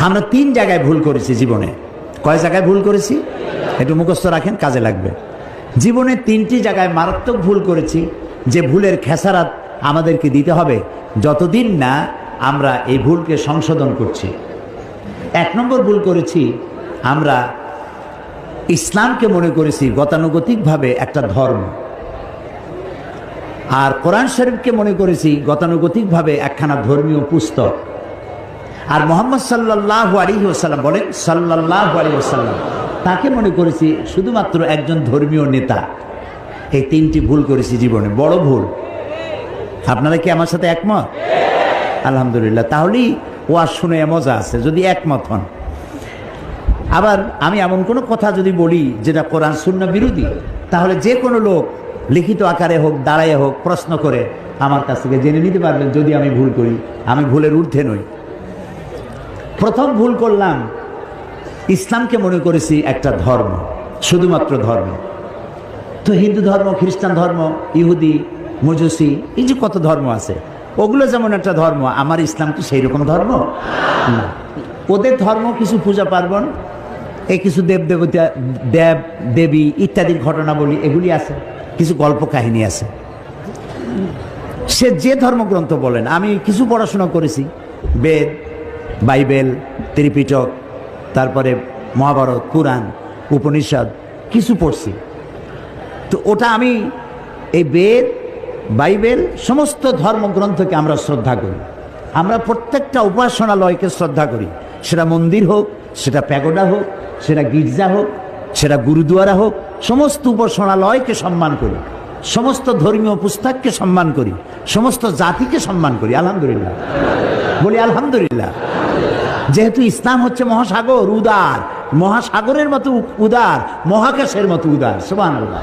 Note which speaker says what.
Speaker 1: আমরা 3 জায়গায় ভুল করেছি জীবনে। কয় জায়গায় ভুল করেছি একটু মুখস্থ রাখেন, কাজে লাগবে। জীবনে 3টি জায়গায় মারাত্মক ভুল করেছি, যে ভুলের খেসারাত আমাদেরকে দিতে হবে যতদিন না আমরা এই ভুলকে সংশোধন করছি। 1 নম্বর ভুল করেছি, আমরা ইসলামকে মনে করেছি গতানুগতিকভাবে একটা ধর্ম, আর কোরআন শরীফকে মনে করেছি গতানুগতিকভাবে একখানা ধর্মীয় পুস্তক। আর মুহাম্মদ সাল্লাল্লাহু আলাইহি ওয়াসাল্লাম বলেন, সাল্লাল্লাহু আলাইহি ওয়াসাল্লাম, তাকে মনে করেছি শুধুমাত্র একজন ধর্মীয় নেতা। এই 3টি ভুল করেছি জীবনে, বড় ভুল। আপনারা কি আমার সাথে একমত? আলহামদুলিল্লাহ, তাহলেই ওয়াজ শুনে মজা আছে যদি একমত হন। আবার আমি এমন কোনো কথা যদি বলি যেটা কোরআন সুন্নাহ বিরোধী, তাহলে যে কোনো লোক লিখিত আকারে হোক, দাঁড়ায় হোক, প্রশ্ন করে আমার কাছ থেকে জেনে নিতে পারবেন যদি আমি ভুল করি। আমি ভুলের ঊর্ধ্বে নই। প্রথম ভুল করলাম, ইসলামকে মনে করেছি একটা ধর্ম, শুধুমাত্র ধর্ম। তো হিন্দু ধর্ম, খ্রিস্টান ধর্ম, ইহুদি, মজুসি, এই যে কত ধর্ম আছে, ওগুলো যেমন একটা ধর্ম, আমার ইসলাম কি সেই রকম ধর্ম না। ওদের ধর্ম কিছু পূজা পার্বণ, এই কিছু দেব দেবতা, দেব দেবী ইত্যাদির ঘটনা বলি, এগুলি আছে, কিছু গল্প কাহিনী আছে। সে যে ধর্মগ্রন্থ বলেন, আমি কিছু পড়াশোনা করেছি, বেদ, বাইবেল, ত্রিপিটক, তারপরে মহাভারত, কুরআন, উপনিষদ কিছু পড়ছি। তো ওটা আমি এই বেদ, বাইবেল, সমস্ত ধর্মগ্রন্থকে আমরা শ্রদ্ধা করি। আমরা প্রত্যেকটা উপাসনালয়কে শ্রদ্ধা করি, সেটা মন্দির হোক, সেটা প্যাগোডা হোক, সেটা গির্জা হোক, সেটা গুরুদুয়ারা হোক, সমস্ত উপাসনালয়কে সম্মান করি, সমস্ত ধর্মীয় পুস্তককে সম্মান করি, সমস্ত জাতিকে সম্মান করি। আলহামদুলিল্লাহ বলি, আলহামদুলিল্লাহ। যেহেতু ইসলাম হচ্ছে মহাসাগর, উদার, মহাসাগরের মতো উদার, মহাকাশের মতো উদার। সুবহানাল্লাহ।